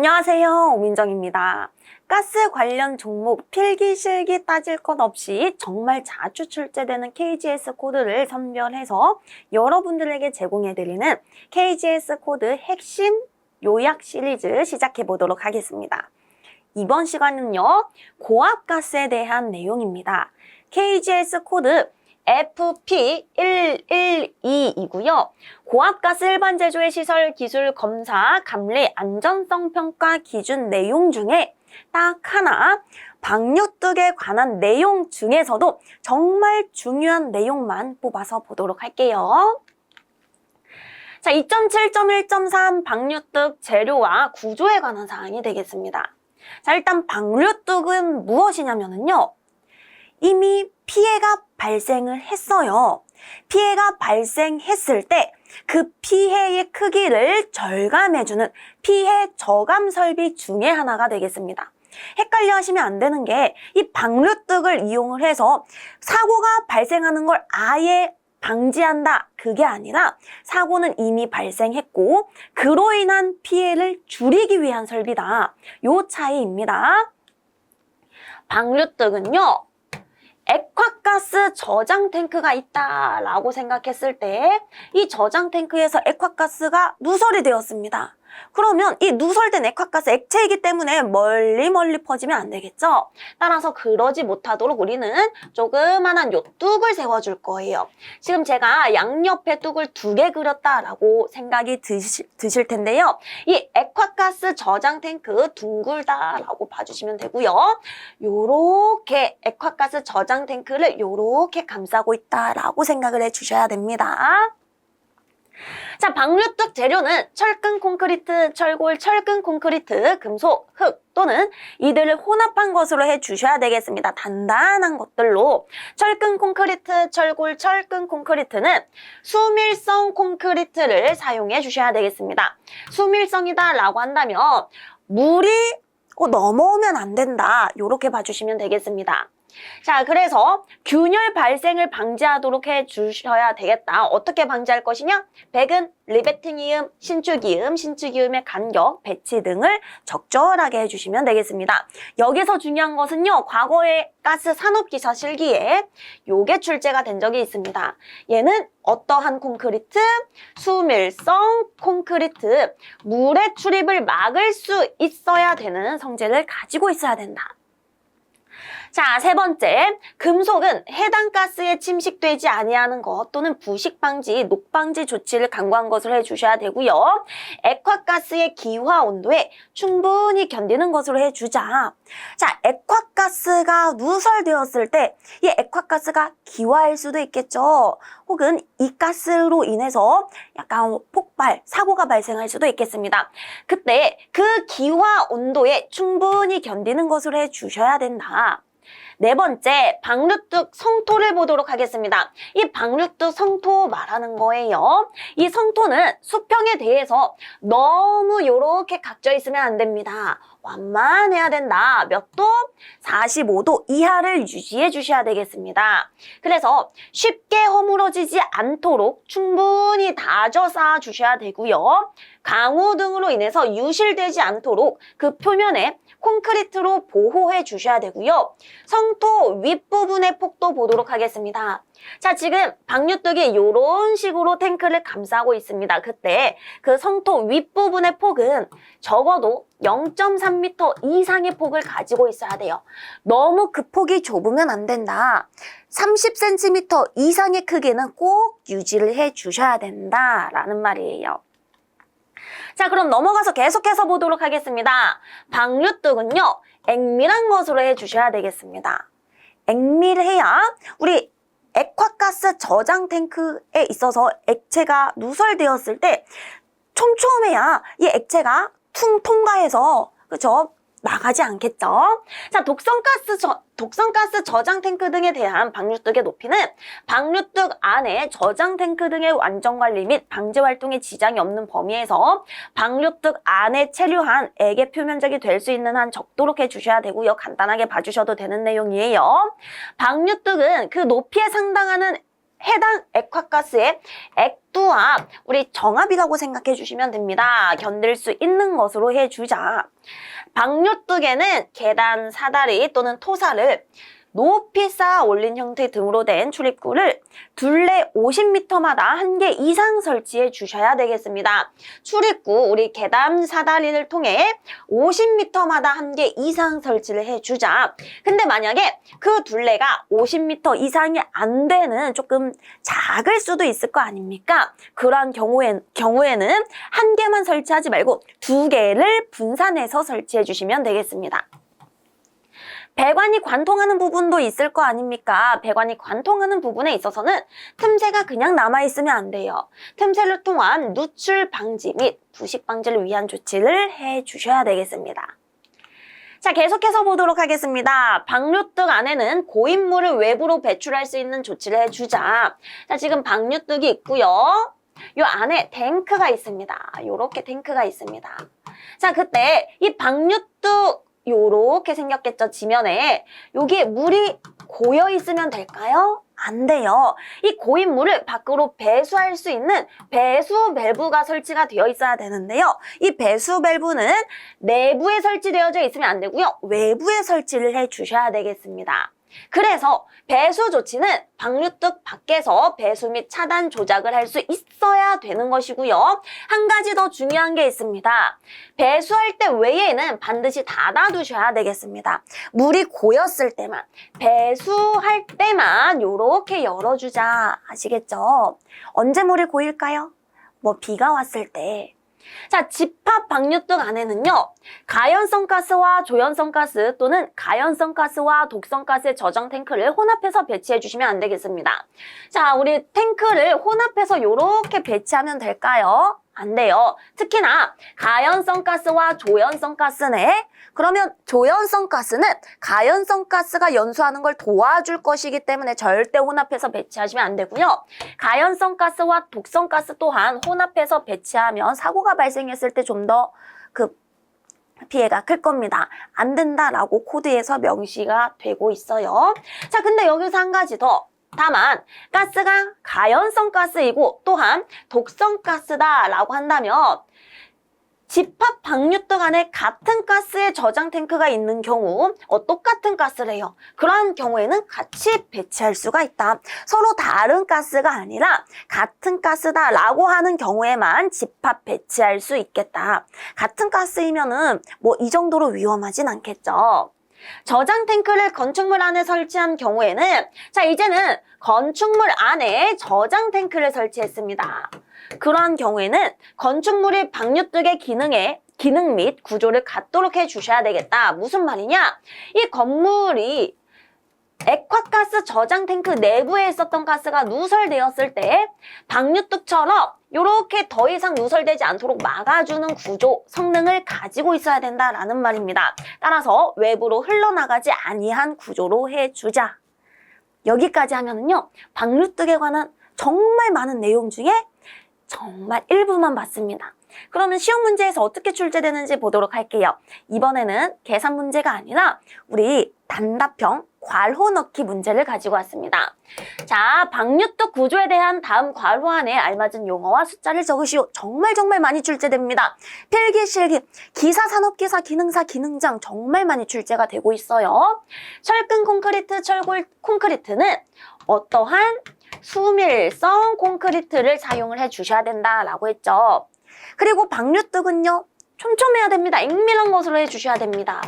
안녕하세요. 오민정입니다. 가스 관련 종목 필기실기 따질 것 없이 정말 자주 출제되는 KGS 코드를 선별해서 여러분들에게 제공해드리는 KGS 코드 핵심 요약 시리즈 시작해 보도록 하겠습니다. 이번 시간은요, 고압가스에 대한 내용입니다. KGS 코드 FP112이고요. 고압가스 일반 제조의 시설 기술 검사 감리 안전성 평가 기준 내용 중에 딱 하나, 방류뚝에 관한 내용 중에서도 정말 중요한 내용만 뽑아서 보도록 할게요. 자, 2.7.1.3 방류뚝 재료와 구조에 관한 사항이 되겠습니다. 자, 일단 방류뚝은 무엇이냐면요. 이미 피해가 발생을 했어요. 피해가 발생했을 때 그 피해의 크기를 절감해주는 피해 저감 설비 중에 하나가 되겠습니다. 헷갈려 하시면 안 되는 게 이 방류뚝을 이용을 해서 사고가 발생하는 걸 아예 방지한다. 그게 아니라 사고는 이미 발생했고 그로 인한 피해를 줄이기 위한 설비다. 요 차이입니다. 방류뚝은요. 액화가스 저장 탱크가 있다라고 생각했을 때 이 저장 탱크에서 액화가스가 누설이 되었습니다. 그러면 이 누설된 액화가스 액체이기 때문에 멀리 퍼지면 안 되겠죠? 따라서 그러지 못하도록 우리는 조그만한 요 뚝을 세워줄 거예요. 지금 제가 양옆에 뚝을 2개 그렸다라고 생각이 드실 텐데요. 이 액화가스 저장 탱크 둥글다라고 봐주시면 되고요. 요렇게 액화가스 저장 탱크를 요렇게 감싸고 있다라고 생각을 해주셔야 됩니다. 자, 방류뚝 재료는 철근 콘크리트, 철골, 철근 콘크리트, 금속, 흙 또는 이들을 혼합한 것으로 해주셔야 되겠습니다. 단단한 것들로. 철근 콘크리트, 철골, 철근 콘크리트는 수밀성 콘크리트를 사용해 주셔야 되겠습니다. 수밀성이다라고 한다면 물이 넘어오면 안 된다. 이렇게 봐주시면 되겠습니다. 자, 그래서 균열 발생을 방지하도록 해주셔야 되겠다. 어떻게 방지할 것이냐? 백은 리베팅이음, 신축이음의 간격, 배치 등을 적절하게 해주시면 되겠습니다. 여기서 중요한 것은요. 과거에 가스 산업기사 실기에 요게 출제가 된 적이 있습니다. 얘는 어떠한 콘크리트? 수밀성 콘크리트. 물의 출입을 막을 수 있어야 되는 성질을 가지고 있어야 된다. 자, 세 번째, 금속은 해당 가스에 침식되지 아니하는 것 또는 부식 방지, 녹 방지 조치를 강구한 것으로 해주셔야 되고요. 액화가스의 기화 온도에 충분히 견디는 것으로 해주자. 자, 액화가스가 누설되었을 때 이 액화가스가 기화일 수도 있겠죠. 혹은 이 가스로 인해서 약간 폭발, 사고가 발생할 수도 있겠습니다. 그때 그 기화 온도에 충분히 견디는 것으로 해주셔야 된다. 네 번째, 방류뚝 성토를 보도록 하겠습니다. 이 방류뚝 성토 말하는 거예요. 이 성토는 수평에 대해서 너무 이렇게 각져 있으면 안 됩니다. 완만해야 된다. 몇 도? 45도 이하를 유지해 주셔야 되겠습니다. 그래서 쉽게 허물어지지 않도록 충분히 다져 쌓아 주셔야 되고요. 강우 등으로 인해서 유실되지 않도록 그 표면에 콘크리트로 보호해 주셔야 되고요. 성토 윗부분의 폭도 보도록 하겠습니다. 자, 지금 방류뚝이 이런 식으로 탱크를 감싸고 있습니다. 그때 그 성토 윗부분의 폭은 적어도 0.3m 이상의 폭을 가지고 있어야 돼요. 너무 그 폭이 좁으면 안 된다. 30cm 이상의 크기는 꼭 유지를 해 주셔야 된다라는 말이에요. 자, 그럼 넘어가서 계속해서 보도록 하겠습니다. 방류뚝은요, 액밀한 것으로 해주셔야 되겠습니다. 액밀해야 우리 액화가스 저장 탱크에 있어서 액체가 누설되었을 때 촘촘해야 이 액체가 통과해서 그죠? 나가지 않겠죠? 자, 독성가스 저장 탱크 등에 대한 방류뚝의 높이는 방류뚝 안에 저장 탱크 등의 완전 관리 및 방제 활동에 지장이 없는 범위에서 방류뚝 안에 체류한 액의 표면적이 될 수 있는 한 적도록 해주셔야 되고요. 간단하게 봐주셔도 되는 내용이에요. 방류뚝은 그 높이에 상당하는 해당 액화가스의 액두와 우리 정압이라고 생각해 주시면 됩니다. 견딜 수 있는 것으로 해주자. 방류뚝에는 계단, 사다리 또는 토사를 높이 쌓아 올린 형태 등으로 된 출입구를 둘레 50m마다 한 개 이상 설치해 주셔야 되겠습니다. 출입구, 우리 계단, 사다리를 통해 50m마다 한 개 이상 설치를 해주자. 근데 만약에 그 둘레가 50m 이상이 안 되는 조금 작을 수도 있을 거 아닙니까? 그러한 경우에는 한 개만 설치하지 말고 두 개를 분산해서 설치해 주시면 되겠습니다. 배관이 관통하는 부분도 있을 거 아닙니까? 배관이 관통하는 부분에 있어서는 틈새가 그냥 남아있으면 안 돼요. 틈새를 통한 누출 방지 및 부식 방지를 위한 조치를 해주셔야 되겠습니다. 자, 계속해서 보도록 하겠습니다. 방류뚝 안에는 고인물을 외부로 배출할 수 있는 조치를 해주자. 자, 지금 방류뚝이 있고요. 요 안에 탱크가 있습니다. 요렇게 탱크가 있습니다. 자, 그때 이 방류뚝 요렇게 생겼겠죠, 지면에. 여기에 물이 고여 있으면 될까요? 안 돼요. 이 고인 물을 밖으로 배수할 수 있는 배수 밸브가 설치가 되어 있어야 되는데요. 이 배수 밸브는 내부에 설치되어져 있으면 안 되고요. 외부에 설치를 해 주셔야 되겠습니다. 그래서 배수 조치는 방류뚝 밖에서 배수 및 차단 조작을 할 수 있어야 되는 것이고요. 한 가지 더 중요한 게 있습니다. 배수할 때 외에는 반드시 닫아두셔야 되겠습니다. 물이 고였을 때만, 배수할 때만 이렇게 열어주자. 아시겠죠? 언제 물이 고일까요? 뭐 비가 왔을 때. 자, 집합 방류뚝 안에는요, 가연성 가스와 조연성 가스 또는 가연성 가스와 독성 가스의 저장 탱크를 혼합해서 배치해 주시면 안 되겠습니다. 자, 우리 탱크를 혼합해서 이렇게 배치하면 될까요? 안 돼요. 특히나 가연성 가스와 조연성 가스네. 그러면 조연성 가스는 가연성 가스가 연소하는 걸 도와줄 것이기 때문에 절대 혼합해서 배치하시면 안 되고요. 가연성 가스와 독성 가스 또한 혼합해서 배치하면 사고가 발생했을 때 좀 더 피해가 클 겁니다. 안 된다라고 코드에서 명시가 되고 있어요. 자, 근데 여기서 한 가지 더. 다만 가스가 가연성 가스이고 또한 독성 가스다라고 한다면 집합 방류뚝 안에 같은 가스의 저장 탱크가 있는 경우 똑같은 가스래요. 그러한 경우에는 같이 배치할 수가 있다. 서로 다른 가스가 아니라 같은 가스다라고 하는 경우에만 집합 배치할 수 있겠다. 같은 가스이면은 뭐 이 정도로 위험하진 않겠죠. 저장 탱크를 건축물 안에 설치한 경우에는 자, 이제는 건축물 안에 저장 탱크를 설치했습니다. 그러한 경우에는 건축물이 방류뚝의 기능 및 구조를 갖도록 해주셔야 되겠다. 무슨 말이냐? 이 건물이 액화가스 저장 탱크 내부에 있었던 가스가 누설되었을 때 방류뚝처럼 이렇게 더 이상 누설되지 않도록 막아주는 구조, 성능을 가지고 있어야 된다라는 말입니다. 따라서 외부로 흘러나가지 아니한 구조로 해주자. 여기까지 하면은요, 방류뚝에 관한 정말 많은 내용 중에 정말 일부만 봤습니다. 그러면 시험 문제에서 어떻게 출제되는지 보도록 할게요. 이번에는 계산 문제가 아니라 우리 단답형 괄호 넣기 문제를 가지고 왔습니다. 자, 방류뚝 구조에 대한 다음 괄호 안에 알맞은 용어와 숫자를 적으시오. 정말 많이 출제됩니다. 필기, 실기, 기사, 산업기사, 기능사, 기능장 정말 많이 출제가 되고 있어요. 철근 콘크리트, 철골 콘크리트는 어떠한 수밀성 콘크리트를 사용을 해주셔야 된다라고 했죠. 그리고 방류뚝은요, 촘촘해야 됩니다. 익밀한 것으로 해주셔야 됩니다.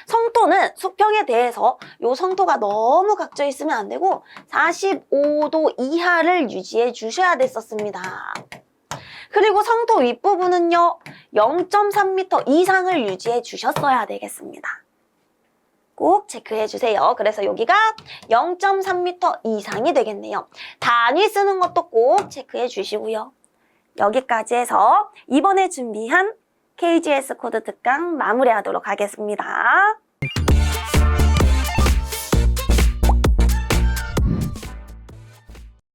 성토는 수평에 대해서 요 성토가 너무 각져 있으면 안 되고 45도 이하를 유지해 주셔야 됐었습니다. 그리고 성토 윗부분은요, 0.3m 이상을 유지해 주셨어야 되겠습니다. 꼭 체크해 주세요. 그래서 여기가 0.3m 이상이 되겠네요. 단위 쓰는 것도 꼭 체크해 주시고요. 여기까지 해서 이번에 준비한 KGS 코드 특강 마무리하도록 하겠습니다.